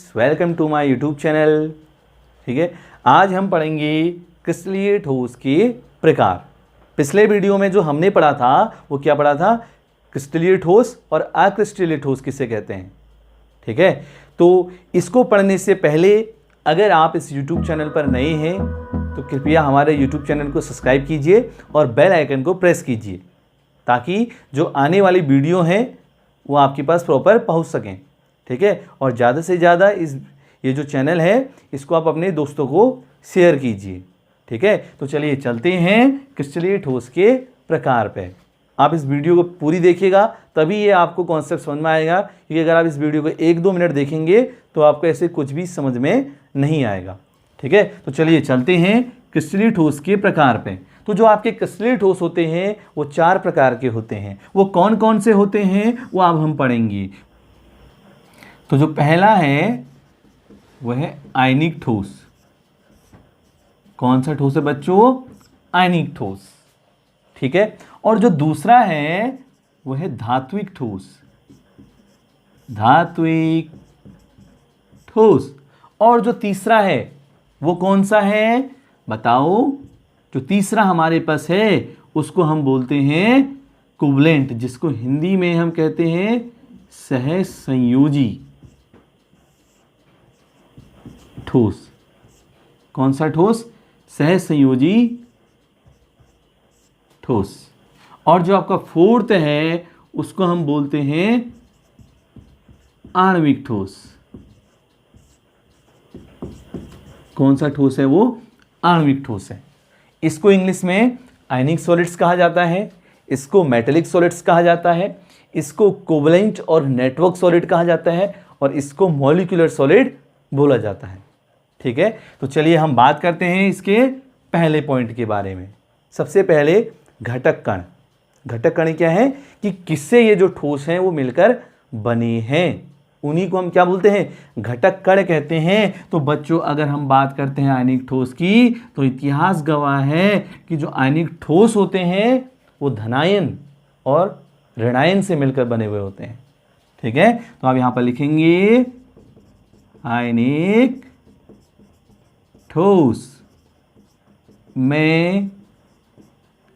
Friends, welcome to my YouTube channel. ठीक है, आज हम पढ़ेंगे क्रिस्टलीय ठोस के प्रकार। पिछले वीडियो में जो हमने पढ़ा था वो क्या पढ़ा था? क्रिस्टलीय ठोस और अक्रिस्टलीय ठोस किसे कहते हैं। ठीक है, तो इसको पढ़ने से पहले अगर आप इस यूट्यूब चैनल पर नए हैं तो कृपया हमारे यूट्यूब चैनल को सब्सक्राइब कीजिए और बेल आइकन को प्रेस कीजिए ताकि जो आने वाली वीडियो हैं वो आपके पास प्रॉपर पहुंच सकें। ठीक है, और ज़्यादा से ज़्यादा ये जो चैनल है इसको आप अपने दोस्तों को शेयर कीजिए। ठीक है, तो चलिए चलते हैं क्रिस्टलीय ठोस के प्रकार पे। आप इस वीडियो को पूरी देखिएगा तभी ये आपको कॉन्सेप्ट समझ में आएगा, क्योंकि अगर आप इस वीडियो को 1-2 मिनट देखेंगे तो आपको ऐसे कुछ भी समझ में नहीं आएगा। ठीक है, तो चलिए चलते हैं क्रिस्टलीय ठोस के प्रकार पे। तो जो आपके क्रिस्टलीय ठोस होते हैं वो 4 प्रकार के होते हैं। वो कौन कौन से होते हैं वो अब हम पढ़ेंगे। तो जो पहला है वह है आयनिक ठोस। कौन सा ठोस है बच्चों? आयनिक ठोस। ठीक है, और जो दूसरा है वह है धात्विक ठोस। धात्विक ठोस। और जो तीसरा है वो कौन सा है बताओ? जो तीसरा हमारे पास है उसको हम बोलते हैं कोवलेंट, जिसको हिंदी में हम कहते हैं सहसंयोजी ठोस। कौन सा ठोस? सहसंयोजी ठोस। और जो आपका फोर्थ है उसको हम बोलते हैं आणविक ठोस। कौन सा ठोस है वो? आणविक ठोस है। इसको इंग्लिश में आयनिक सॉलिड्स कहा जाता है, इसको मेटेलिक सॉलिड्स कहा जाता है, इसको कोवलेंट और नेटवर्क सॉलिड कहा जाता है और इसको मॉलिक्यूलर सॉलिड बोला जाता है। ठीक है, तो चलिए हम बात करते हैं इसके पहले पॉइंट के बारे में। सबसे पहले घटक कण। घटक कण क्या है कि किससे ये जो ठोस हैं वो मिलकर बने हैं, उन्हीं को हम क्या बोलते हैं? घटक कण कहते हैं। तो बच्चों अगर हम बात करते हैं आयनिक ठोस की तो इतिहास गवाह है कि जो आयनिक ठोस होते हैं वो धनायन और ऋणायन से मिलकर बने हुए होते हैं। ठीक है, तो आप यहां पर लिखेंगे आयनिक ठोस में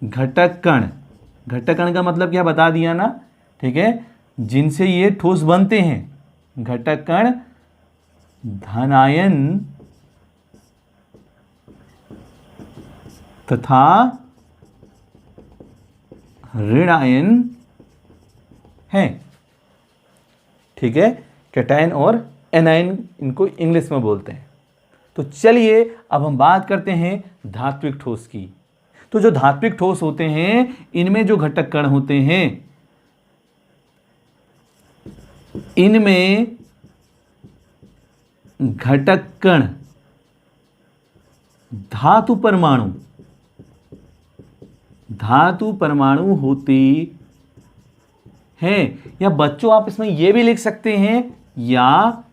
घटक कण। घटक कण का मतलब क्या बता दिया ना। ठीक है, जिनसे ये ठोस बनते हैं। घटक कण धनायन तथा ऋणायन है। ठीक है, कैटायन और एनायन इनको इंग्लिश में बोलते हैं। तो चलिए अब हम बात करते हैं धात्विक ठोस की। तो जो धात्विक ठोस होते हैं इनमें जो घटक कण होते हैं इनमें घटक कण धातु परमाणु होते हैं। या बच्चों आप इसमें यह भी लिख सकते हैं या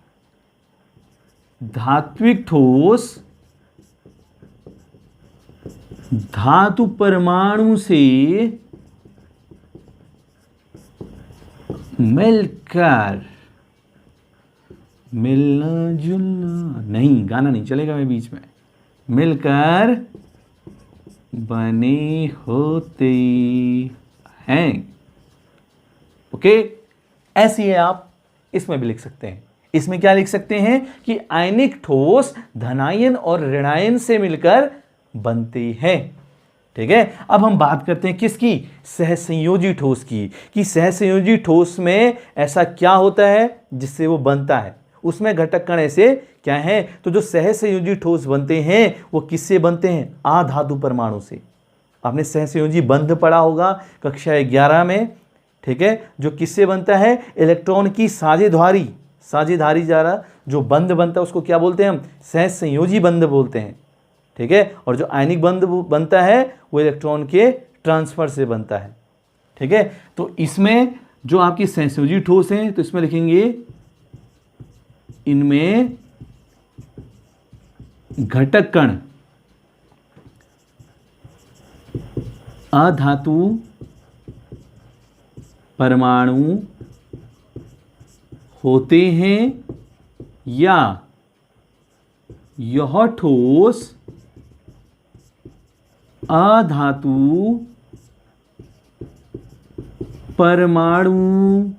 धात्विक ठोस धातु परमाणु से मिलकर, मिलना जुलना नहीं, गाना नहीं चलेगा मैं बीच में, मिलकर बने होते हैं। ओके, ऐसी है, आप इसमें भी लिख सकते हैं। इसमें क्या लिख सकते हैं कि आयनिक ठोस धनायन और ऋणायन से मिलकर बनते हैं। ठीक है, अब हम बात करते हैं किसकी? सहसंयोजी ठोस की। कि सहसंयोजी ठोस में ऐसा क्या होता है जिससे वो बनता है, उसमें घटक कण ऐसे क्या हैं? तो जो सहसंयोजी ठोस बनते हैं वो किससे बनते हैं? अधातु परमाणु से। आपने सहसंयोजी बंध पढ़ा होगा कक्षा 11 में। ठीक है, जो किससे बनता है? इलेक्ट्रॉन की साझेदारी द्वारा जो बंध बनता है उसको क्या बोलते हैं हम? सहसंयोजी बंध बोलते हैं। ठीक है, और जो आयनिक बंध बनता है वो इलेक्ट्रॉन के ट्रांसफर से बनता है। ठीक है, तो इसमें जो आपकी सहसंयोजी ठोस हैं तो इसमें लिखेंगे इनमें घटक कण अधातु परमाणु होते हैं या यह ठोस अधातु परमाणु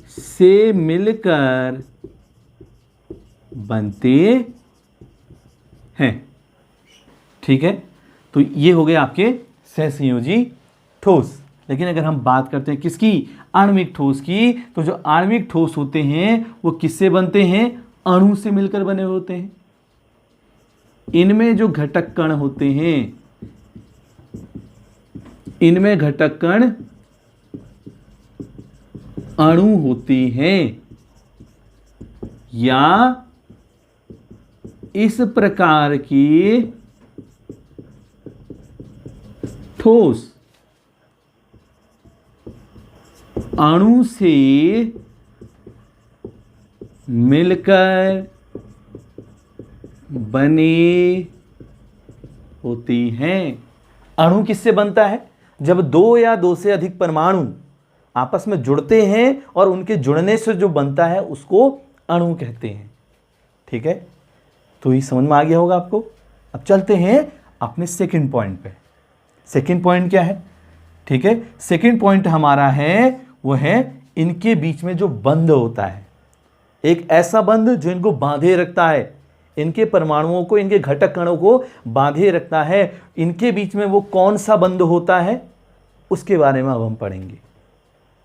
से मिलकर बनते हैं। ठीक है, तो ये हो गए आपके सहसंयोजी ठोस। लेकिन अगर हम बात करते हैं किसकी, आणविक ठोस की, तो जो आणविक ठोस होते हैं वो किससे बनते हैं, अणु से मिलकर बने होते हैं। इनमें जो घटक कण होते हैं, इनमें घटक कण अणु होते हैं, या इस प्रकार की ठोस अणु से मिलकर बने होती हैं। अणु किससे बनता है, जब दो या दो से अधिक परमाणु आपस में जुड़ते हैं और उनके जुड़ने से जो बनता है उसको अणु कहते हैं। ठीक है, तो ये समझ में आ गया होगा आपको। अब चलते हैं अपने सेकंड पॉइंट पे। सेकंड पॉइंट क्या है, ठीक है, सेकंड पॉइंट हमारा है वो है इनके बीच में जो बंध होता है, एक ऐसा बंध जो इनको बांधे रखता है, इनके परमाणुओं को, इनके घटक कणों को बांधे रखता है। इनके बीच में वो कौन सा बंध होता है उसके बारे में अब हम पढ़ेंगे।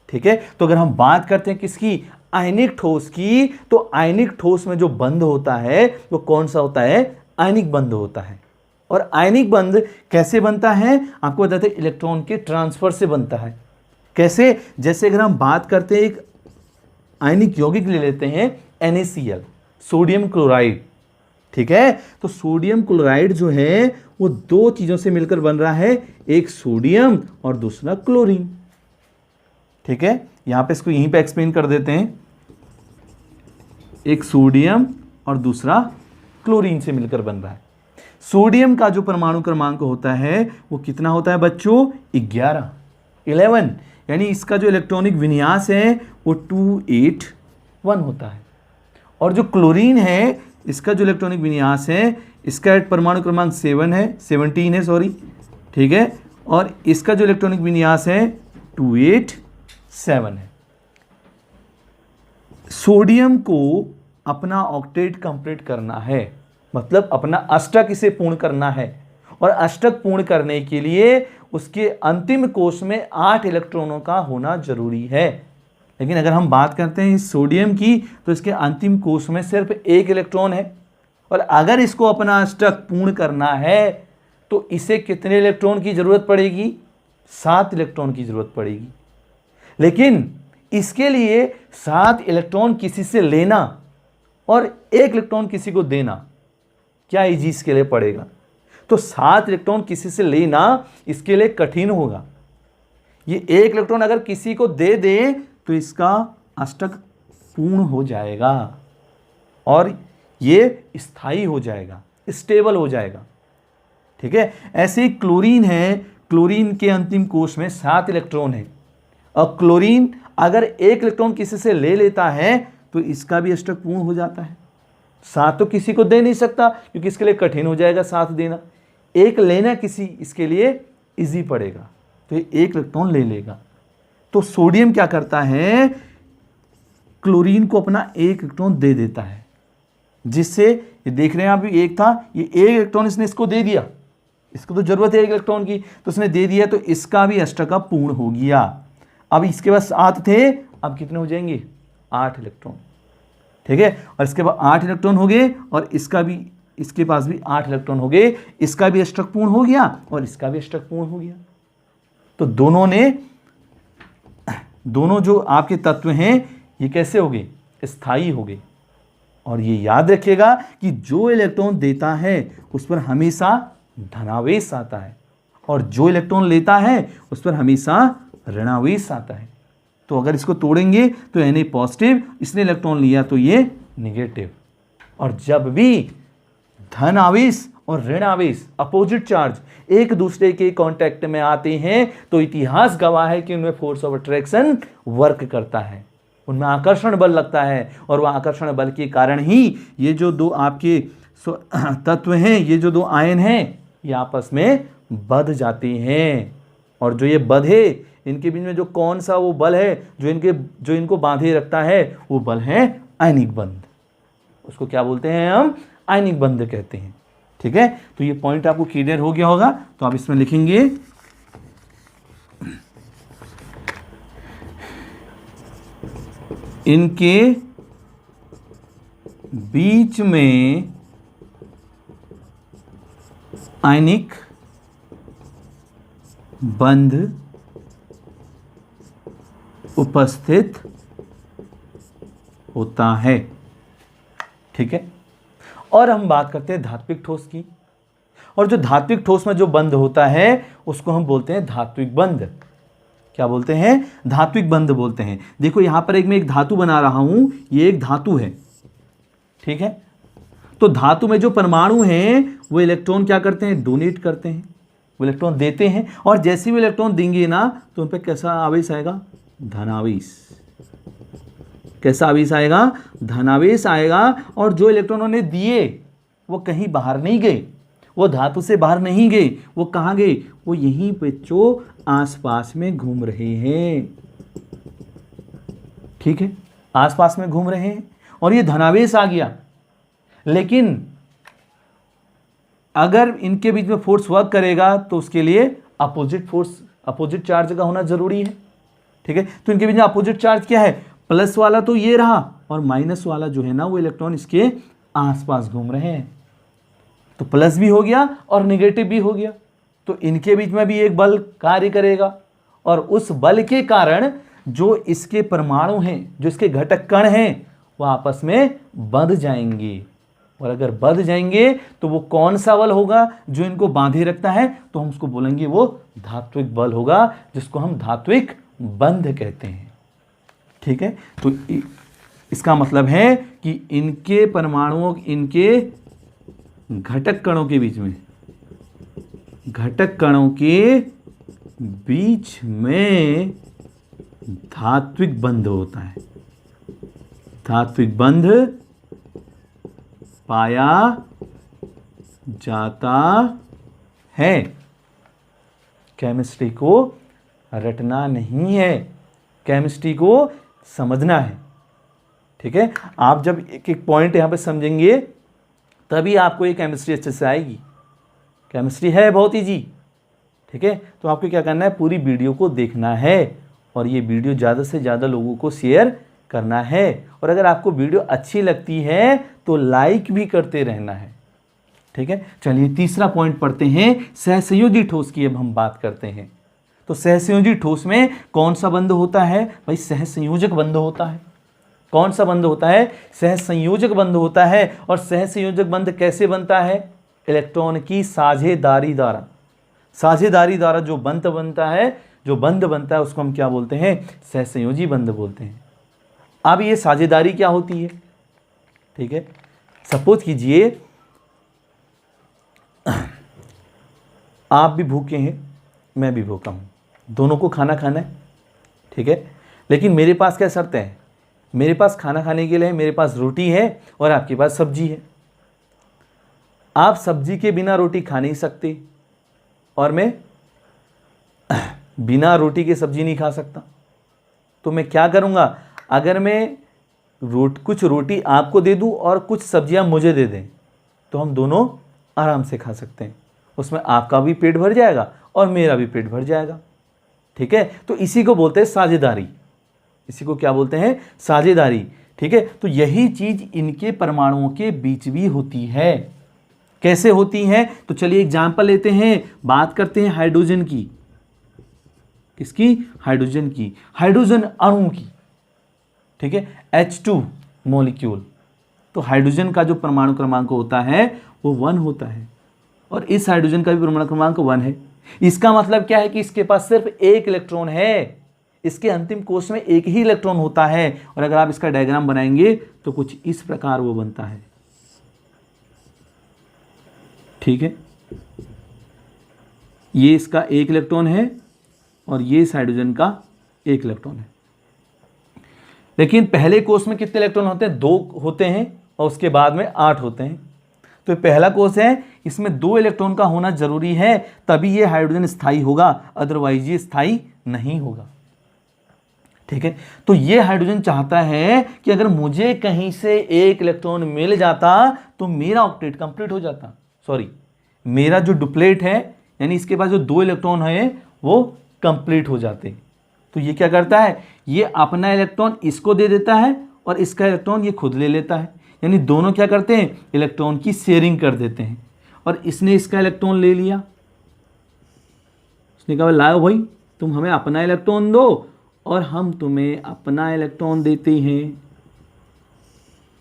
ठीक है, तो अगर हम बात करते हैं किसकी, आयनिक ठोस की, तो आयनिक ठोस में जो बंध होता है वो कौन सा होता है, आयनिक बंध होता है। और आयनिक बंध कैसे बनता है, आपको बताते हैं इलेक्ट्रॉन के ट्रांसफर से बनता है। कैसे, जैसे अगर हम बात करते हैं एक आयनिक यौगिक ले लेते हैं NaCl, सोडियम क्लोराइड। ठीक है, तो सोडियम क्लोराइड जो है वो दो चीजों से मिलकर बन रहा है, एक सोडियम और दूसरा क्लोरीन। ठीक है, यहां पे इसको यहीं पे एक्सप्लेन कर देते हैं, एक सोडियम और दूसरा क्लोरीन से मिलकर बन रहा है। सोडियम का जो परमाणु क्रमांक होता है वो कितना होता है बच्चों, 11, यानी इसका जो इलेक्ट्रॉनिक विन्यास है वो 281 होता है। और जो क्लोरीन है इसका जो इलेक्ट्रॉनिक विन्यास है, इसका परमाणु क्रमांक 17 है सॉरी। ठीक है, और इसका जो इलेक्ट्रॉनिक विन्यास है 287 है। सोडियम को अपना ऑक्टेट कंप्लीट करना है, मतलब अपना अष्टक इसे पूर्ण करना है, और अष्टक पूर्ण करने के लिए उसके अंतिम कोश में 8 इलेक्ट्रॉनों का होना जरूरी है। लेकिन अगर हम बात करते हैं इस सोडियम की, तो इसके अंतिम कोश में सिर्फ 1 इलेक्ट्रॉन है, और अगर इसको अपना अष्टक पूर्ण करना है तो इसे कितने इलेक्ट्रॉन की जरूरत पड़ेगी, 7 इलेक्ट्रॉन की जरूरत पड़ेगी। लेकिन इसके लिए 7 इलेक्ट्रॉन किसी से लेना और 1 इलेक्ट्रॉन किसी को देना, क्या इजी इसके लिए पड़ेगा, तो 7 इलेक्ट्रॉन किसी से लेना इसके लिए कठिन होगा। ये 1 इलेक्ट्रॉन अगर किसी को दे दे तो इसका अष्टक पूर्ण हो जाएगा और ये स्थायी हो जाएगा, स्टेबल हो जाएगा। ठीक है, ऐसे ही क्लोरीन है, क्लोरीन के अंतिम कोश में 7 इलेक्ट्रॉन है, और क्लोरीन अगर 1 इलेक्ट्रॉन किसी से ले लेता है तो इसका भी अष्टक पूर्ण हो जाता है। 7 तो किसी को दे नहीं सकता क्योंकि इसके लिए कठिन हो जाएगा 7 देना, 1 लेना किसी इसके लिए इजी पड़ेगा, तो ये 1 इलेक्ट्रॉन ले लेगा। तो सोडियम क्या करता है, क्लोरीन को अपना 1 इलेक्ट्रॉन दे देता है, जिससे ये देख रहे हैं आप, 1 था, ये 1 इलेक्ट्रॉन इसने इसको दे दिया, इसको तो जरूरत है 1 इलेक्ट्रॉन की, तो उसने दे दिया, तो इसका भी अष्टक पूर्ण हो गया। अब इसके पास 7 थे, अब कितने हो जाएंगे, 8 इलेक्ट्रॉन। ठीक है, और इसके बाद 8 इलेक्ट्रॉन हो गए, और इसका भी, इसके पास भी 8 इलेक्ट्रॉन हो गए, इसका भी अष्टक पूर्ण हो गया और इसका भी अष्टक पूर्ण हो गया। तो दोनों जो आपके तत्व हैं ये कैसे हो गए, स्थायी हो गए। और ये याद रखिएगा कि जो इलेक्ट्रॉन देता है उस पर हमेशा धनावेश आता है, और जो इलेक्ट्रॉन लेता है उस पर हमेशा ऋणावेश आता है। तो अगर इसको तोड़ेंगे तो Na पॉजिटिव, इसने इलेक्ट्रॉन लिया तो ये निगेटिव। और जब भी धन आवेश और ऋण आवेश, अपोजिट चार्ज एक दूसरे के कांटेक्ट में आते हैं तो इतिहास गवाह है कि उनमें फोर्स ऑफ अट्रैक्शन वर्क करता है। उनमें आकर्षण बल लगता है, और वह आकर्षण बल के कारण ही ये जो दो आपके तत्व हैं, ये जो दो आयन हैं, ये आपस में बंध जाते हैं। और जो ये बंधे, इनके बीच में जो कौन सा वो बल है जो इनको बांधे रखता है, वो बल है आयनिक बंध। उसको क्या बोलते हैं हम? आयनिक बंध कहते हैं। ठीक है, तो ये पॉइंट आपको क्लियर हो गया होगा। तो आप इसमें लिखेंगे इनके बीच में आयनिक बंध उपस्थित होता है। ठीक है, और हम बात करते हैं धात्विक ठोस की। और जो धात्विक ठोस में जो बंध होता है उसको हम बोलते हैं धात्विक बंध। क्या बोलते हैं? धात्विक बंध बोलते हैं। देखो यहां पर मैं एक धातु बना रहा हूं, ये एक धातु है। ठीक है, तो धातु में जो परमाणु हैं वो इलेक्ट्रॉन क्या करते हैं? डोनेट करते हैं, वो इलेक्ट्रॉन देते हैं। और जैसे भी इलेक्ट्रॉन देंगे ना तो उन पर कैसा आवेश आएगा? धनावेश। कैसा आवेश आएगा? धनावेश आएगा। और जो इलेक्ट्रॉन उन्होंने दिए वो कहीं बाहर नहीं गए, वो धातु से बाहर नहीं गए, वो कहाँ गए? वो यहीं पे जो आसपास में घूम रहे हैं। ठीक है, आसपास में घूम रहे हैं और ये धनावेश आ गया। लेकिन अगर इनके बीच में फोर्स वर्क करेगा तो उसके लिए अपोजिट फोर्स, अपोजिट चार्ज का होना जरूरी है। ठीक है, तो इनके बीच में अपोजिट चार्ज क्या है? प्लस वाला तो ये रहा और माइनस वाला जो है ना वो इलेक्ट्रॉन इसके आसपास घूम रहे हैं। तो प्लस भी हो गया और नेगेटिव भी हो गया, तो इनके बीच में भी एक बल कार्य करेगा। और उस बल के कारण जो इसके परमाणु हैं, जो इसके घटक कण हैं, वो आपस में बंध जाएंगे। और अगर बंध जाएंगे तो वो कौन सा बल होगा जो इनको बांधे रखता है? तो हम उसको बोलेंगे वो धात्विक बल होगा, जिसको हम धात्विक बंध कहते हैं। ठीक है, तो इसका मतलब है कि इनके परमाणुओं, इनके घटक कणों के बीच में, घटक कणों के बीच में धात्विक बंध होता है। धात्विक बंध पाया जाता है। केमिस्ट्री को रटना नहीं है, केमिस्ट्री को समझना है। ठीक है, आप जब एक एक पॉइंट यहां पे समझेंगे तभी आपको ये केमिस्ट्री अच्छे से आएगी। केमिस्ट्री है बहुत ईजी। ठीक है, तो आपको क्या करना है? पूरी वीडियो को देखना है और ये वीडियो ज़्यादा से ज़्यादा लोगों को शेयर करना है। और अगर आपको वीडियो अच्छी लगती है तो लाइक भी करते रहना है। ठीक है, चलिए तीसरा पॉइंट पढ़ते हैं। सहसंयोजी ठोस की अब हम बात करते हैं। तो सहसंयोजी ठोस में कौन सा बंध होता है? भाई सहसंयोजक बंध होता है। कौन सा बंध होता है? सहसंयोजक बंध होता है। और सहसंयोजक बंध कैसे बनता है? इलेक्ट्रॉन की साझेदारी द्वारा। साझेदारी द्वारा जो बंध बनता है, जो बंध बनता है उसको हम क्या बोलते हैं? सहसंयोजी बंध बोलते हैं। अब ये साझेदारी क्या होती है? ठीक है, सपोज कीजिए आप भी भूखे हैं, मैं भी भूखा हूं, दोनों को खाना खाना है। ठीक है, लेकिन मेरे पास क्या शर्त है? मेरे पास खाना खाने के लिए मेरे पास रोटी है और आपके पास सब्जी है। आप सब्जी के बिना रोटी खा नहीं सकते और मैं बिना रोटी के सब्जी नहीं खा सकता। तो मैं क्या करूंगा? अगर मैं कुछ रोटी आपको दे दूं और कुछ सब्जियां मुझे दे दें तो हम दोनों आराम से खा सकते हैं। उसमें आपका भी पेट भर जाएगा और मेरा भी पेट भर जाएगा। ठीक है, तो इसी को बोलते हैं साझेदारी। इसी को क्या बोलते हैं? साझेदारी। ठीक है, तो यही चीज इनके परमाणुओं के बीच भी होती है। कैसे होती है? तो चलिए एग्जाम्पल लेते हैं, बात करते हैं हाइड्रोजन की। किसकी? हाइड्रोजन की, हाइड्रोजन अणु की। ठीक है, H2 मॉलिक्यूल। तो हाइड्रोजन का जो परमाणु क्रमांक होता है वो 1 होता है और इस हाइड्रोजन का भी परमाणु क्रमांक 1 है। इसका मतलब क्या है कि इसके पास सिर्फ एक इलेक्ट्रॉन है। इसके अंतिम कोश में एक ही इलेक्ट्रॉन होता है। और अगर आप इसका डायग्राम बनाएंगे तो कुछ इस प्रकार वो बनता है। ठीक है, ये इसका एक इलेक्ट्रॉन है और ये इस हाइड्रोजन का एक इलेक्ट्रॉन है। लेकिन पहले कोष में कितने इलेक्ट्रॉन होते हैं? 2 होते हैं और उसके बाद में 8 होते हैं। तो पहला कोष है, इसमें 2 इलेक्ट्रॉन का होना जरूरी है, तभी ये हाइड्रोजन स्थायी होगा, अदरवाइज ये स्थायी नहीं होगा। ठीक है, तो ये हाइड्रोजन चाहता है कि अगर मुझे कहीं से 1 इलेक्ट्रॉन मिल जाता तो मेरा ऑक्टेट कंप्लीट हो जाता, सॉरी मेरा जो डुप्लेट है यानी इसके पास जो 2 इलेक्ट्रॉन है वो कंप्लीट हो जाते। तो ये क्या करता है, ये अपना इलेक्ट्रॉन इसको दे देता है और इसका इलेक्ट्रॉन ये खुद ले लेता है, यानी दोनों क्या करते हैं, इलेक्ट्रॉन की शेयरिंग कर देते हैं। और इसने इसका इलेक्ट्रॉन ले लिया, उसने कहा लाओ भाई तुम हमें अपना इलेक्ट्रॉन दो और हम तुम्हें अपना इलेक्ट्रॉन देते हैं।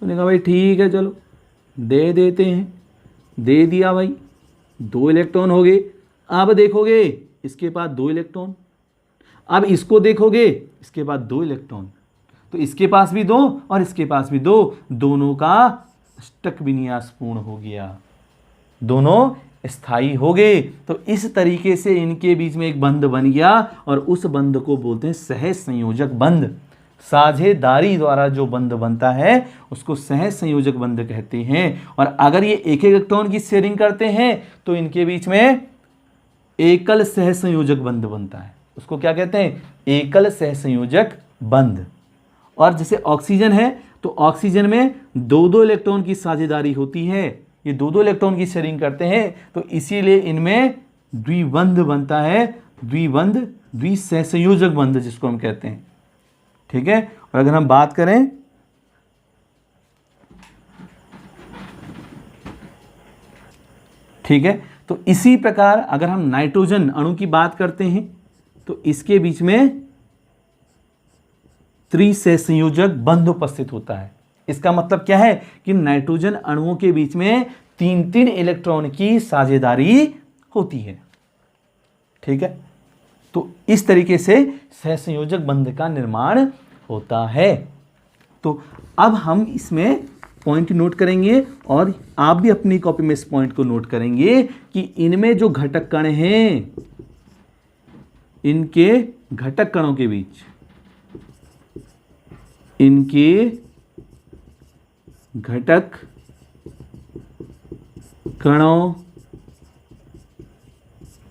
उसने कहा भाई ठीक है चलो दे देते हैं, दे दिया भाई, 2 इलेक्ट्रॉन हो गए। अब देखोगे इसके पास 2 इलेक्ट्रॉन, अब इसको देखोगे इसके पास 2 इलेक्ट्रॉन, तो इसके पास भी 2 और इसके पास भी 2, दोनों का अष्टक विन्यास पूर्ण हो गया, दोनों स्थायी हो गए। तो इस तरीके से इनके बीच में एक बंध बन गया और उस बंध को बोलते हैं सहज संयोजक बंध। साझेदारी द्वारा जो बंध बनता है उसको सहज संयोजक बंध कहते हैं। और अगर ये एक इलेक्ट्रॉन की शेयरिंग करते हैं तो इनके बीच में एकल सहज संयोजक बंध बनता है, उसको क्या कहते हैं, एकल सहज संयोजक बंध। और जैसे ऑक्सीजन है तो ऑक्सीजन में 2-2 इलेक्ट्रॉन की साझेदारी होती है, ये 2-2 इलेक्ट्रॉन की शेयरिंग करते हैं, तो इसीलिए इनमें द्विबंध बनता है, द्विबंध द्विसहसंयोजक बंध जिसको हम कहते हैं। ठीक है, और अगर हम बात करें ठीक है, तो इसी प्रकार अगर हम नाइट्रोजन अणु की बात करते हैं तो इसके बीच में त्रिसहसंयोजक बंध उपस्थित होता है। इसका मतलब क्या है कि नाइट्रोजन अणुओं के बीच में 3-3 इलेक्ट्रॉन की साझेदारी होती है। ठीक है, तो इस तरीके से सहसंयोजक बंध का निर्माण होता है। तो अब हम इसमें पॉइंट नोट करेंगे और आप भी अपनी कॉपी में इस पॉइंट को नोट करेंगे कि इनमें जो घटक कण हैं, इनके घटक कणों के बीच, इनके घटक कणों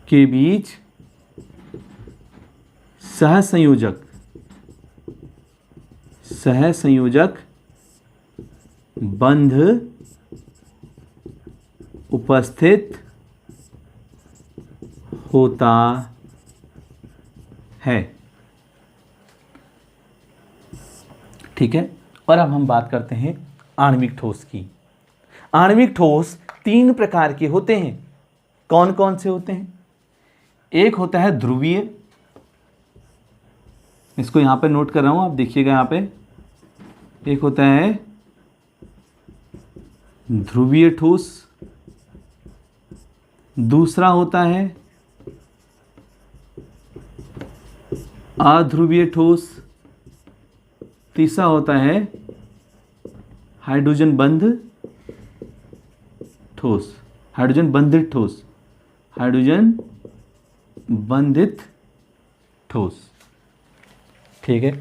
के बीच सहसंयोजक बंध उपस्थित होता है। ठीक है, और अब हम बात करते हैं आणविक ठोस की। आणविक ठोस 3 प्रकार के होते हैं। कौन कौन से होते हैं? एक होता है ध्रुवीय, इसको यहां पे नोट कर रहा हूं, आप देखिएगा यहां पे, एक होता है ध्रुवीय ठोस, दूसरा होता है अध्रुवीय ठोस, तीसरा होता है हाइड्रोजन बंध ठोस, हाइड्रोजन बंधित ठोस, हाइड्रोजन बंधित ठोस। ठीक है,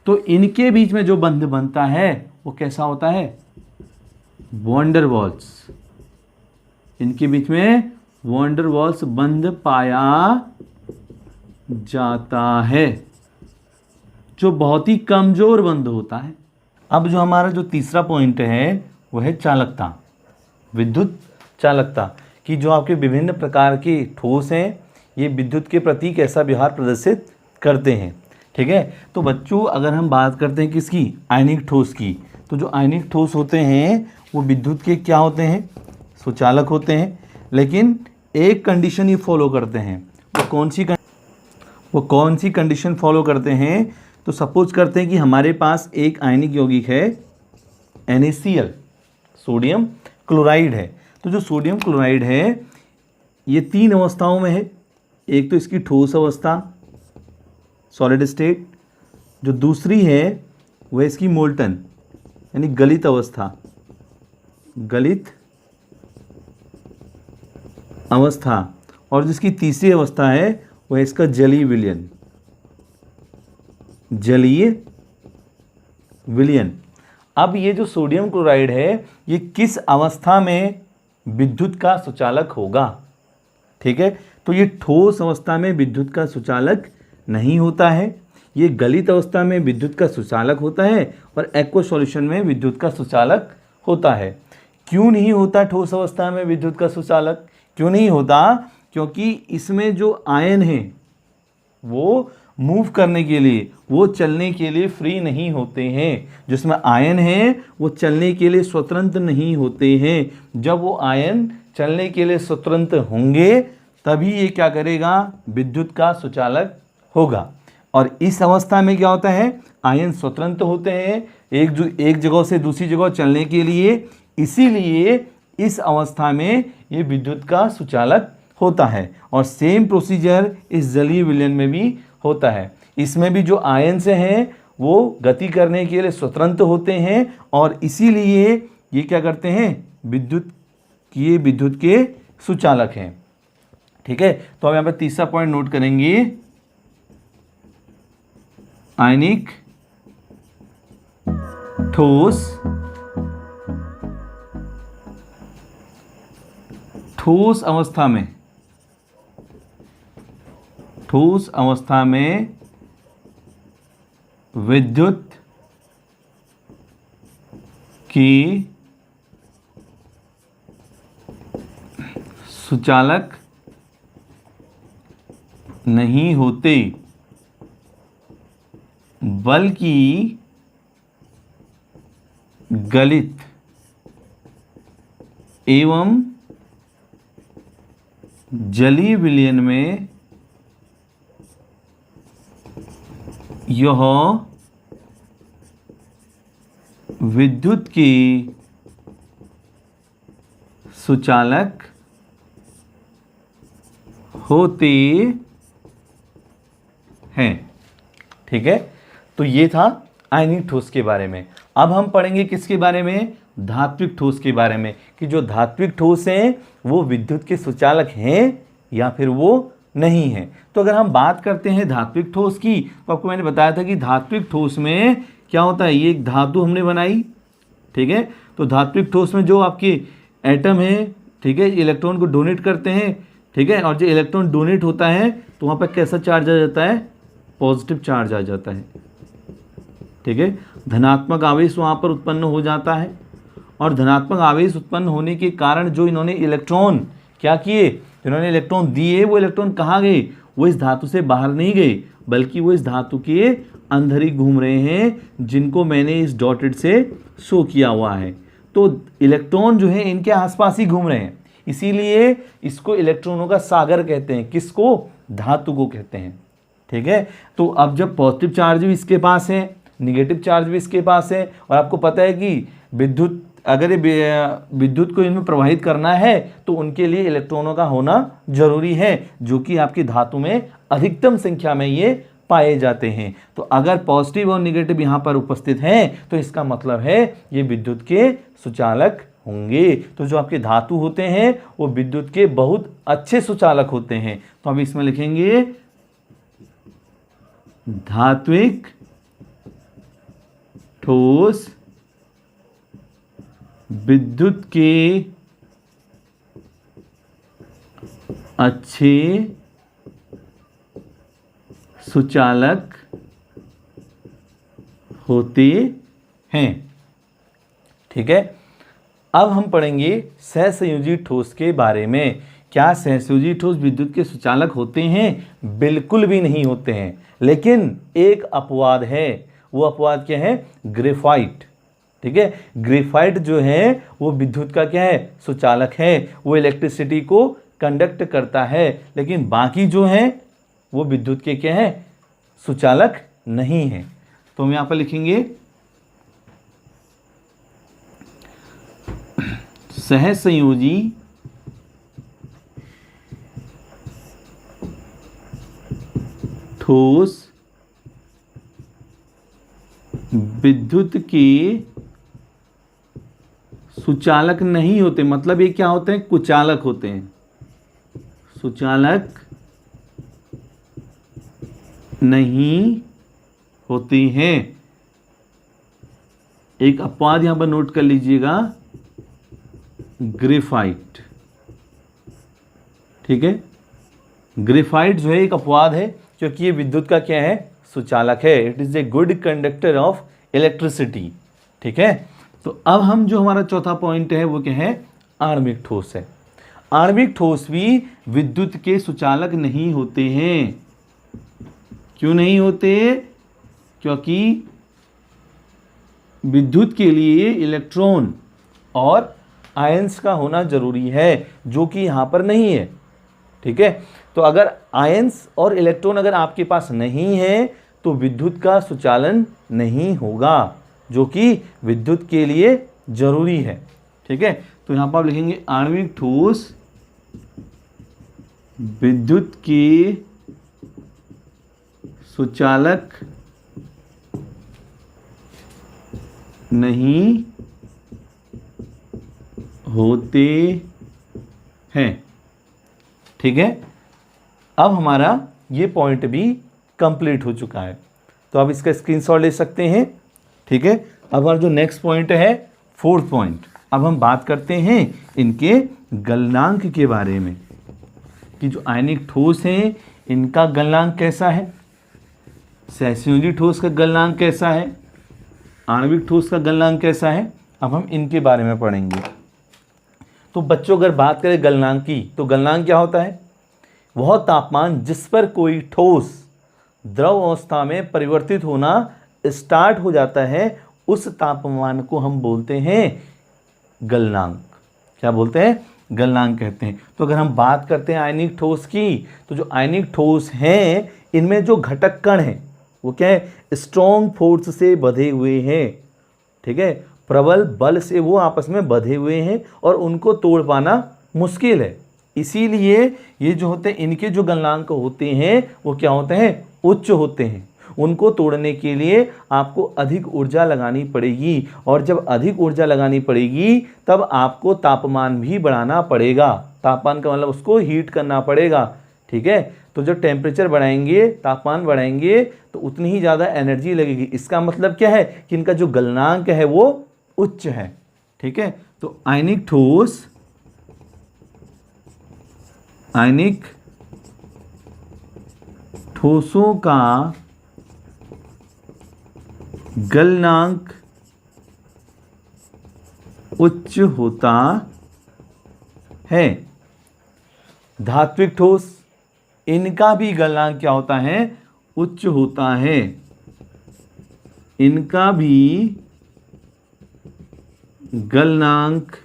तो इनके बीच में जो बंध बनता है वो कैसा होता है? Van der Waals. इनके बीच में वॉन डेर वाल्स बंध पाया जाता है, जो बहुत ही कमजोर बंध होता है। अब जो हमारा जो तीसरा पॉइंट है वो है चालकता, विद्युत चालकता, कि जो आपके विभिन्न प्रकार के ठोस हैं ये विद्युत के प्रति कैसा व्यवहार प्रदर्शित करते हैं। ठीक है, तो बच्चों अगर हम बात करते हैं किसकी, आयनिक ठोस की, तो जो आयनिक ठोस होते हैं वो विद्युत के क्या होते हैं, सुचालक होते हैं, लेकिन एक कंडीशन ही फॉलो करते हैं। वो कौन सी कंडीशन फॉलो करते हैं? तो सपोज करते हैं कि हमारे पास एक आयनिक यौगिक है NaCl, सोडियम क्लोराइड है। तो जो सोडियम क्लोराइड है ये 3 अवस्थाओं में है। एक तो इसकी ठोस अवस्था सॉलिड स्टेट, जो दूसरी है वह इसकी मोल्टन यानी गलित अवस्था, गलित अवस्था, और जिसकी तीसरी अवस्था है वह इसका जलीय विलयन, जलीय विलयन। अब ये जो सोडियम क्लोराइड है ये किस अवस्था में विद्युत का सुचालक होगा? ठीक है, तो ये ठोस अवस्था में विद्युत का सुचालक नहीं होता है, ये गलित अवस्था में विद्युत का सुचालक होता है और एक्वस सॉल्यूशन में विद्युत का सुचालक होता है। क्यों नहीं होता ठोस अवस्था में विद्युत का सुचालक? क्यों नहीं होता? क्योंकि इसमें जो आयन है वो मूव करने के लिए, वो चलने के लिए फ्री नहीं होते हैं। जिसमें आयन है वो चलने के लिए स्वतंत्र नहीं होते हैं। जब वो आयन चलने के लिए स्वतंत्र होंगे तभी ये क्या करेगा? विद्युत का सुचालक होगा। और इस अवस्था में क्या होता है? आयन स्वतंत्र होते हैं एक जगह से दूसरी जगह चलने के लिए, इसीलिए इस अवस्था में ये विद्युत का सुचालक होता है। और सेम प्रोसीजर इस जलीय विलयन में भी होता है। इसमें भी जो आयन से हैं वो गति करने के लिए स्वतंत्र होते हैं और इसीलिए ये क्या करते हैं? विद्युत के सुचालक हैं। ठीक है, तो अब यहाँ पर तीसरा पॉइंट नोट करेंगे, आयनिक ठोस अवस्था में विद्युत की सुचालक नहीं होते बल्कि गलित एवं जलीय विलयन में यह विद्युत के सुचालक होते हैं। ठीक है, तो ये था आयनिक ठोस के बारे में। अब हम पढ़ेंगे किसके बारे में? धात्विक ठोस के बारे में, कि जो धात्विक ठोस हैं वो विद्युत के सुचालक हैं या फिर वो नहीं है। तो अगर हम बात करते हैं धात्विक ठोस की, तो आपको मैंने बताया था कि धात्विक ठोस में क्या होता है? ये एक धातु हमने बनाई, ठीक है, तो धात्विक ठोस में जो आपके एटम है, ठीक है, इलेक्ट्रॉन को डोनेट करते हैं, ठीक है, और जो इलेक्ट्रॉन डोनेट होता है तो वहाँ पर कैसा चार्ज आ जाता है? पॉजिटिव चार्ज आ जाता है। ठीक है, धनात्मक आवेश वहाँ पर उत्पन्न हो जाता है और धनात्मक आवेश उत्पन्न होने के कारण जो इन्होंने इलेक्ट्रॉन क्या किए, जिन्होंने इलेक्ट्रॉन दिए, वो इलेक्ट्रॉन कहाँ गए? वो इस धातु से बाहर नहीं गए बल्कि वो इस धातु के अंदर ही घूम रहे हैं, जिनको मैंने इस डॉटेड से शो किया हुआ है। तो इलेक्ट्रॉन जो है इनके आसपास ही घूम रहे हैं, इसीलिए इसको इलेक्ट्रॉनों का सागर कहते हैं। किसको? धातु को कहते हैं। ठीक है, तो अब जब पॉजिटिव चार्ज भी इसके पास है, निगेटिव चार्ज भी इसके पास है, और आपको पता है कि विद्युत अगर विद्युत को इनमें प्रवाहित करना है तो उनके लिए इलेक्ट्रॉनों का होना जरूरी है, जो कि आपकी धातु में अधिकतम संख्या में ये पाए जाते हैं। तो अगर पॉजिटिव और निगेटिव यहाँ पर उपस्थित हैं तो इसका मतलब है ये विद्युत के सुचालक होंगे। तो जो आपके धातु होते हैं वो विद्युत के बहुत अच्छे सुचालक होते हैं। तो अब इसमें लिखेंगे धात्विक ठोस विद्युत के अच्छे सुचालक होते हैं। ठीक है, अब हम पढ़ेंगे सहसंयोजी ठोस के बारे में। क्या सहसंयोजी ठोस विद्युत के सुचालक होते हैं? बिल्कुल भी नहीं होते हैं, लेकिन एक अपवाद है। वो अपवाद क्या है? ग्रेफाइट। ठीक है, ग्रेफाइट जो है वो विद्युत का क्या है? सुचालक है, वो इलेक्ट्रिसिटी को कंडक्ट करता है, लेकिन बाकी जो है वो विद्युत के क्या है? सुचालक नहीं है। तो हम यहां पर लिखेंगे सहसंयोजी ठोस विद्युत के सुचालक नहीं होते। मतलब ये क्या होते हैं? कुचालक होते हैं। सुचालक नहीं होते हैं। एक अपवाद यहां पर नोट कर लीजिएगा, ग्रेफाइट। ठीक है, ग्रेफाइट जो है एक अपवाद है क्योंकि ये विद्युत का क्या है, सुचालक है। It is a good conductor of electricity. ठीक है, तो अब हम जो हमारा चौथा पॉइंट है वो क्या है, आणविक ठोस है। आणविक ठोस भी विद्युत के सुचालक नहीं होते हैं। क्यों नहीं होते? क्योंकि विद्युत के लिए इलेक्ट्रॉन और आयंस का होना जरूरी है, जो कि यहाँ पर नहीं है। ठीक है, तो अगर आयंस और इलेक्ट्रॉन अगर आपके पास नहीं है तो विद्युत का सुचालन नहीं होगा, जो कि विद्युत के लिए जरूरी है। ठीक है, तो यहाँ पर आप लिखेंगे आणविक ठोस विद्युत के सुचालक नहीं होते हैं। ठीक है, अब हमारा ये पॉइंट भी कंप्लीट हो चुका है, तो आप इसका स्क्रीनशॉट ले सकते हैं। ठीक है, अब हमारा जो नेक्स्ट पॉइंट है, फोर्थ पॉइंट, अब हम बात करते हैं इनके गलनांक के बारे में कि जो आयनिक ठोस हैं इनका गलनांक कैसा है, सहसंयोजी ठोस का गलनांक कैसा है, आणविक ठोस का गलनांक कैसा है। अब हम इनके बारे में पढ़ेंगे। तो बच्चों अगर बात करें गलनांक की, तो गलनांक क्या होता है, वह तापमान जिस पर कोई ठोस द्रव अवस्था में परिवर्तित होना स्टार्ट हो जाता है, उस तापमान को हम बोलते हैं गलनांक। क्या बोलते हैं? गलनांक कहते हैं। तो अगर हम बात करते हैं आयनिक ठोस की, तो जो आयनिक ठोस हैं इनमें जो घटक कण हैं वो क्या है, स्ट्रॉन्ग फोर्स से बंधे हुए हैं। ठीक है, प्रबल बल से वो आपस में बंधे हुए हैं और उनको तोड़ पाना मुश्किल है। इसीलिए ये जो होते हैं इनके जो गलनांक होते हैं वो क्या होते हैं, उच्च होते हैं। उनको तोड़ने के लिए आपको अधिक ऊर्जा लगानी पड़ेगी, और जब अधिक ऊर्जा लगानी पड़ेगी तब आपको तापमान भी बढ़ाना पड़ेगा। तापमान का मतलब उसको हीट करना पड़ेगा। ठीक है, तो जब टेम्परेचर बढ़ाएंगे, तापमान बढ़ाएंगे, तो उतनी ही ज़्यादा एनर्जी लगेगी। इसका मतलब क्या है कि इनका जो गलनांक है वो उच्च है। ठीक है, तो आयनिक ठोसों का गलनांक उच्च होता है। धात्विक ठोस, इनका भी गलनांक क्या होता है, उच्च होता है। इनका भी गलनांक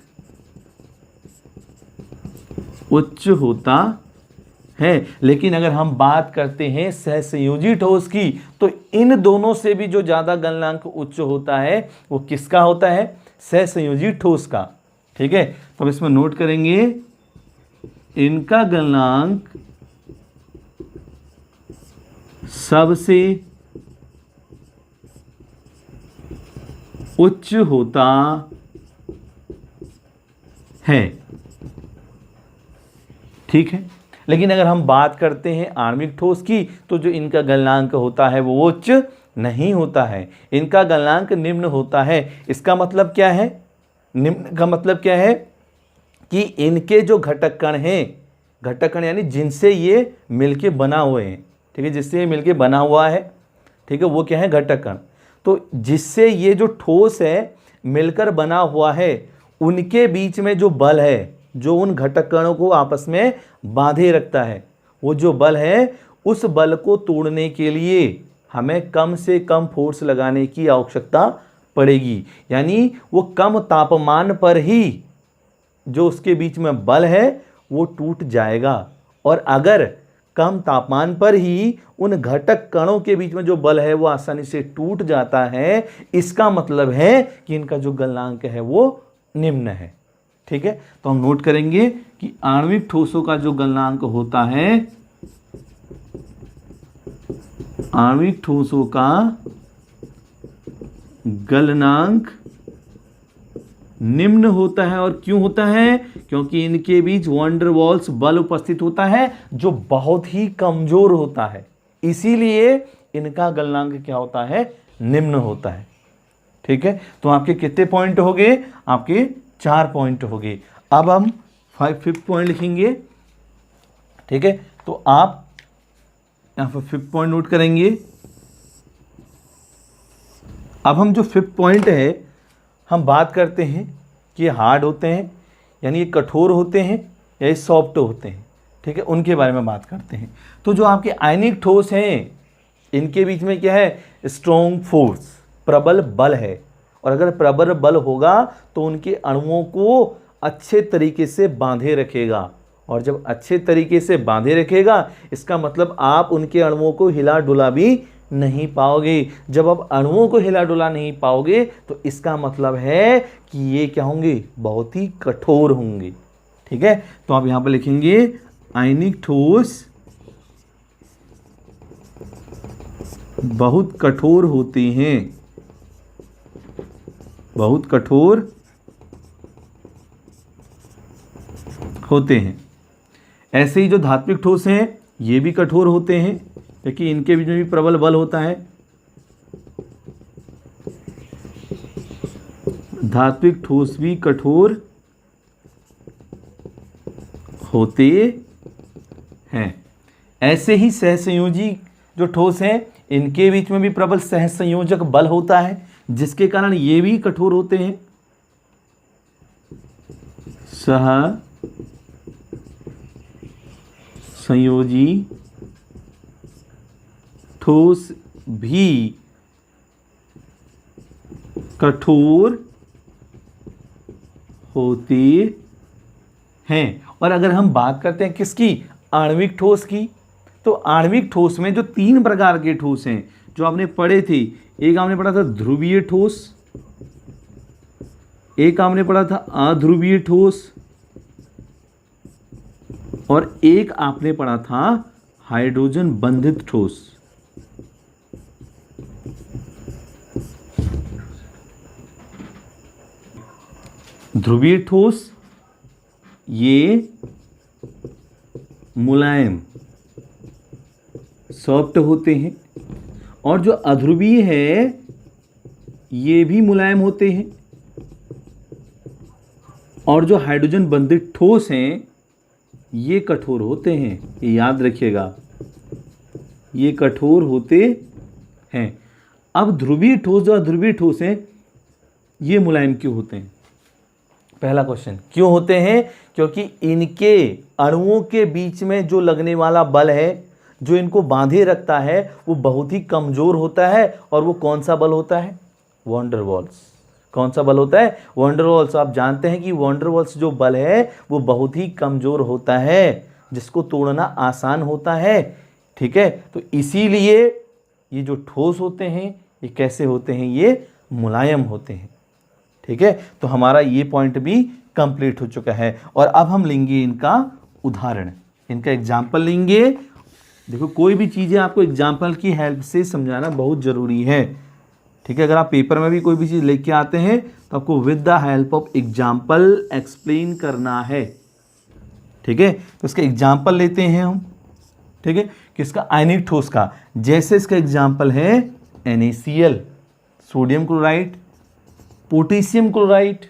उच्च होता है। लेकिन अगर हम बात करते हैं सहसंयोजी ठोस की, तो इन दोनों से भी जो ज़्यादा गलनांक उच्च होता है वो किसका होता है, सहसंयोजी ठोस का। ठीक है, तो अब इसमें नोट करेंगे इनका गलनांक सबसे उच्च होता है। ठीक है, लेकिन अगर हम बात करते हैं आणविक ठोस की, तो जो इनका गलनांक होता है वो उच्च नहीं होता है, इनका गलनांक निम्न होता है। इसका मतलब क्या है, निम्न का मतलब क्या है कि इनके जो घटक कण हैं, घटक कण यानी जिनसे ये मिलके बना हुए हैं, ठीक है, जिससे ये मिलके बना हुआ है, ठीक है, वो क्या है, घटक कण। तो जिससे ये जो ठोस है मिलकर बना हुआ है, उनके बीच में जो बल है, जो उन घटक कणों को आपस में बांधे रखता है, वो जो बल है, उस बल को तोड़ने के लिए हमें कम से कम फोर्स लगाने की आवश्यकता पड़ेगी। यानी वो कम तापमान पर ही जो उसके बीच में बल है वो टूट जाएगा, और अगर कम तापमान पर ही उन घटक कणों के बीच में जो बल है वो आसानी से टूट जाता है, इसका मतलब है कि इनका जो गलनांक है वो निम्न है। ठीक है, तो हम नोट करेंगे कि आणविक ठोसों का जो गलनांक होता है, आणविक ठोसों का गलनांक निम्न होता है। और क्यों होता है? क्योंकि इनके बीच वैन डर वाल्स बल उपस्थित होता है जो बहुत ही कमजोर होता है, इसीलिए इनका गलनांक क्या होता है, निम्न होता है। ठीक है, तो आपके कितने पॉइंट हो गए? आपके 4 पॉइंट हो गए। अब हम 5th पॉइंट लिखेंगे। ठीक है, तो आप यहाँ पर 5th पॉइंट नोट करेंगे। अब हम जो 5th पॉइंट है, हम बात करते हैं कि ये हार्ड होते हैं, यानी ये कठोर होते हैं या ये सॉफ्ट होते हैं। ठीक है, उनके बारे में बात करते हैं। तो जो आपके आयनिक ठोस हैं, इनके बीच में क्या है? स्ट्रॉन्ग फोर्स, प्रबल बल है। और अगर प्रबल बल होगा तो उनके अणुओं को अच्छे तरीके से बांधे रखेगा। और जब अच्छे तरीके से बांधे रखेगा, इसका मतलब आप उनके अणुओं को हिला डुला भी नहीं पाओगे। जब आप अणुओं को हिला डुला नहीं पाओगे तो इसका मतलब है कि ये क्या होंगे? बहुत ही कठोर होंगे। ठीक है, तो आप यहां पर लिखेंगे आयनिक ठोस बहुत कठोर होते हैं, बहुत कठोर होते हैं। ऐसे ही जो धात्विक ठोस हैं, ये भी कठोर होते हैं, क्योंकि इनके बीच में भी प्रबल बल होता है। धात्विक ठोस भी कठोर होते हैं। ऐसे ही सहसंयोजी जो ठोस हैं, इनके बीच में भी प्रबल सहसंयोजक बल होता है, जिसके कारण ये भी कठोर होते हैं। सहसंयोजी ठोस भी कठोर होते हैं। और अगर हम बात करते हैं किसकी? आणविक ठोस की, तो आणविक ठोस में जो 3 प्रकार के ठोस हैं जो आपने पढ़े थे, एक आपने पढ़ा था ध्रुवीय ठोस, एक आपने पढ़ा था अध्रुवीय ठोस, और एक आपने पढ़ा था हाइड्रोजन बंधित ठोस। ध्रुवीय ठोस ये मुलायम सॉफ्ट होते हैं, और जो अध्रुवीय है ये भी मुलायम होते हैं, और जो हाइड्रोजन बंधित ठोस हैं ये कठोर होते हैं। ये याद रखिएगा, ये कठोर होते हैं। अब ध्रुवीय ठोस जो अध्रुवीय ठोस हैं ये मुलायम क्यों होते हैं? पहला क्वेश्चन, क्यों होते हैं? क्योंकि इनके अणुओं के बीच में जो लगने वाला बल है, जो इनको बांधे रखता है, वो बहुत ही कमजोर होता है। और वो कौन सा बल होता है? वॉन डर वाल्स। कौन सा बल होता है? वॉन डर वाल्स। आप जानते हैं कि वॉन डर वाल्स जो बल है वो बहुत ही कमजोर होता है, जिसको तोड़ना आसान होता है। ठीक है, तो इसीलिए ये जो ठोस होते हैं ये कैसे होते हैं? ये मुलायम होते हैं। ठीक है, तो हमारा ये पॉइंट भी कंप्लीट हो चुका है। और अब हम लेंगे इनका उदाहरण, इनका एग्जाम्पल लेंगे। देखो, कोई भी चीज़ें आपको एग्जाम्पल की हेल्प से समझाना बहुत ज़रूरी है। ठीक है, अगर आप पेपर में भी कोई भी चीज़ लेके आते हैं तो आपको with the help of example explain करना है। ठीक है, तो इसका एग्जाम्पल लेते हैं हम। ठीक है, किसका? आयनिक ठोस का। जैसे इसका एग्जाम्पल है NaCl, sodium chloride, potassium chloride,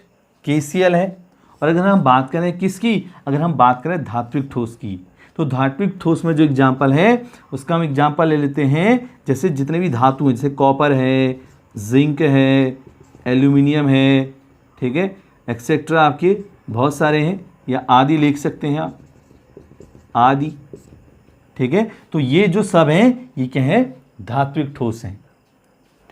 KCl है। और अगर हम बात करें किसकी? अगर हम बात करें धात्विक ठोस की, तो धात्विक ठोस में जो एग्जाम्पल है उसका हम एग्जाम्पल ले लेते हैं। जैसे जितने भी धातु हैं, जैसे कॉपर है, जिंक है, एल्यूमिनियम है, ठीक है, एक्सेट्रा आपके बहुत सारे हैं, या आदि लिख सकते हैं आप, आदि। ठीक है, तो ये जो सब हैं ये क्या है? धात्विक ठोस हैं।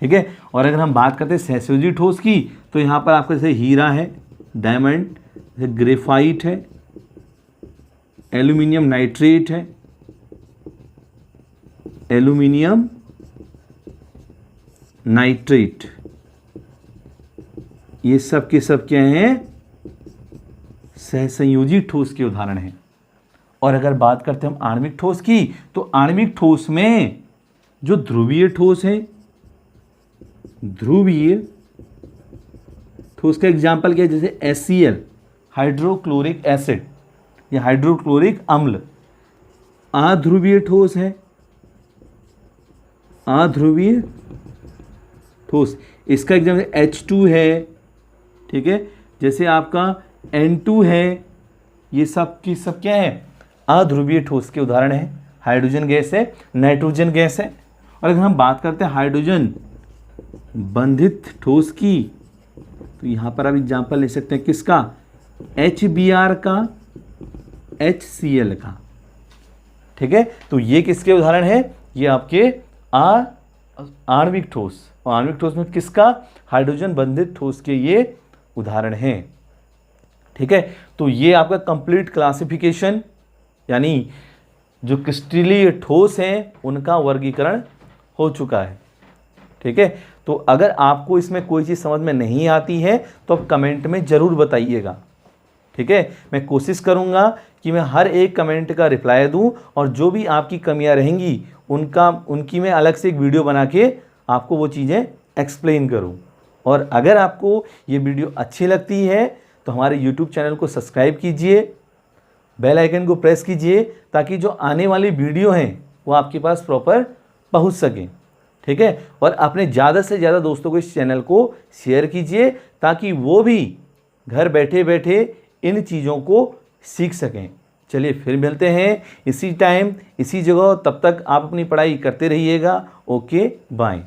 ठीक है, और अगर हम बात करते हैं सहसंयोजी ठोस की, तो यहाँ पर आपको जैसे हीरा है, डायमंड, जैसे ग्रेफाइट है, एल्यूमिनियम नाइट्रेट है, एल्यूमिनियम नाइट्रेट, ये सब के सब क्या हैं? सहसंयोजी ठोस के उदाहरण हैं। और अगर बात करते हैं हम आणविक ठोस की, तो आणविक ठोस में जो ध्रुवीय ठोस है, ध्रुवीय ठोस का एग्जाम्पल क्या है? जैसे HCl, हाइड्रोक्लोरिक एसिड या हाइड्रोक्लोरिक अम्ल। अध्रुवीय ठोस है, अध्रुवीय ठोस, इसका एग्जाम्पल H2 है, ठीक है, जैसे आपका N2 है, ये सब की सब क्या है, अध्रुवीय ठोस के उदाहरण है। हाइड्रोजन गैस है, नाइट्रोजन गैस है। और अगर हम बात करते हैं हाइड्रोजन बंधित ठोस की, तो यहाँ पर आप एग्जाम्पल ले सकते हैं किसका, HBr का, HCl का, ठीक है। तो ये किसके उदाहरण है, ये आपके आणविक ठोस, और आणविक ठोस में किसका, हाइड्रोजन बंधित ठोस के ये उदाहरण हैं, ठीक है। तो ये आपका कंप्लीट क्लासिफिकेशन, यानी जो क्रिस्टलीय ठोस हैं उनका वर्गीकरण हो चुका है, ठीक है। तो अगर आपको इसमें कोई चीज़ समझ में नहीं आती है तो आप कमेंट में ज़रूर बताइएगा, ठीक है। मैं कोशिश करूँगा कि मैं हर एक कमेंट का रिप्लाई दूं, और जो भी आपकी कमियां रहेंगी उनकी मैं अलग से एक वीडियो बना के आपको वो चीज़ें एक्सप्लेन करूं। और अगर आपको ये वीडियो अच्छी लगती है तो हमारे YouTube चैनल को सब्सक्राइब कीजिए, बेल आइकन को प्रेस कीजिए, ताकि जो आने वाली वीडियो हैं वो आपके पास प्रॉपर पहुंच सकें, ठीक है। और अपने ज़्यादा से ज़्यादा दोस्तों को इस चैनल को शेयर कीजिए, ताकि वो भी घर बैठे बैठे इन चीज़ों को सीख सकें। चलिए फिर मिलते हैं इसी टाइम इसी जगह, तब तक आप अपनी पढ़ाई करते रहिएगा। Okay bye.